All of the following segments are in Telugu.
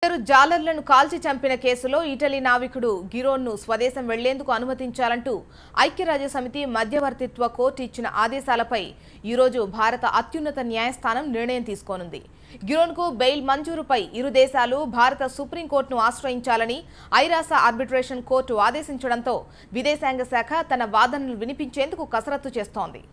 ఇద్దరు జాలర్లను కాల్చి చంపిన కేసులో ఇటలీ నావికుడు గిరోన్ను స్వదేశం వెళ్లేందుకు అనుమతించాలంటూ ఐక్యరాజ్యసమితి మధ్యవర్తిత్వ కోర్టు ఇచ్చిన ఆదేశాలపై ఈరోజు భారత అత్యున్నత న్యాయస్థానం నిర్ణయం తీసుకోనుంది. గిరోన్కు బెయిల్ మంజూరుపై ఇరు దేశాలు భారత సుప్రీంకోర్టును ఆశ్రయించాలని ఐరాస ఆర్బిట్రేషన్ కోర్టు ఆదేశించడంతో విదేశాంగ శాఖ తన వాదనలు వినిపించేందుకు కసరత్తు చేస్తోంది.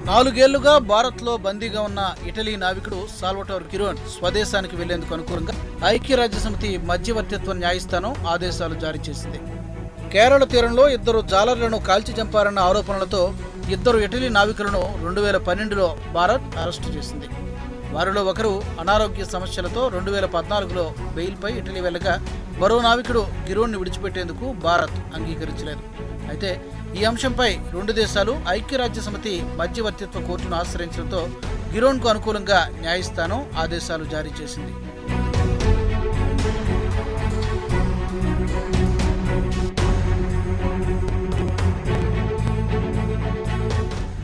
4 ఏళ్లుగా భారత్లో బందీగా ఉన్న ఇటలీ నావికుడు సాల్వటోర్ గిరోన్ స్వదేశానికి వెళ్లేందుకు అనుకూలంగా ఐక్యరాజ్యసమితి మధ్యవర్తిత్వ న్యాయస్థానం ఆదేశాలు జారీ చేసింది. కేరళ తీరంలో ఇద్దరు జాలర్లను కాల్చి చంపారన్న ఆరోపణలతో ఇద్దరు ఇటలీ నావికులను 2012లో భారత్ అరెస్టు చేసింది. వారిలో ఒకరు అనారోగ్య సమస్యలతో 2014లో బెయిల్పై ఇటలీ వెళ్లగా మరో నావికుడు గిరోన్ని విడిచిపెట్టేందుకు భారత్ అంగీకరించలేదు. అయితే ఈ అంశంపై 2 దేశాలు ఐక్యరాజ్యసమితి మధ్యవర్తిత్వ కోర్టును ఆశ్రయించడంతో గిరోన్కు అనుకూలంగా న్యాయస్థానం ఆదేశాలు జారీ చేసింది.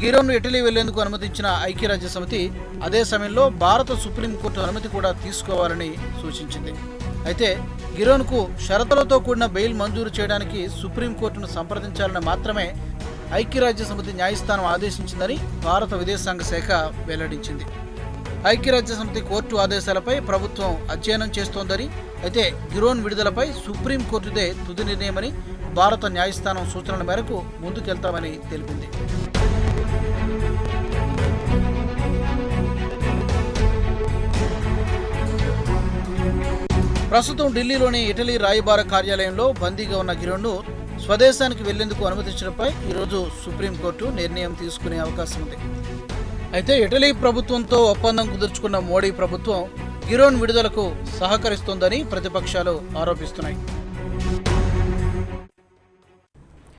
గిరోన్ను ఇటలీ వెళ్లేందుకు అనుమతించిన ఐక్యరాజ్యసమితి అదే సమయంలో భారత సుప్రీంకోర్టు అనుమతి కూడా తీసుకోవాలని సూచించింది. అయితే గిరోన్కు షరతులతో కూడిన బెయిల్ మంజూరు చేయడానికి సుప్రీంకోర్టును సంప్రదించాలని మాత్రమే ఐక్యరాజ్యసమితి న్యాయస్థానం ఆదేశించిందని భారత విదేశాంగ శాఖ వెల్లడించింది. ఐక్యరాజ్యసమితి కోర్టు ఆదేశాలపై ప్రభుత్వం అధ్యయనం చేస్తోందని, అయితే గిరోన్ విడుదలపై సుప్రీంకోర్టుదే తుది నిర్ణయమని భారత న్యాయస్థానం సూచనల మేరకు ముందుకెళ్తామని తెలిపింది. ప్రస్తుతం ఢిల్లీలోని ఇటలీ రాయబార కార్యాలయంలో బందీగా ఉన్న గిరోన్ను స్వదేశానికి వెళ్లేందుకు అనుమతించడంపై ఈరోజు సుప్రీంకోర్టు నిర్ణయం తీసుకునే అవకాశం ఉంది. అయితే ఇటలీ ప్రభుత్వంతో ఒప్పందం కుదుర్చుకున్న మోడీ ప్రభుత్వం గిరోన్ విడుదలకు సహకరిస్తోందని ప్రతిపక్షాలు ఆరోపిస్తున్నాయి.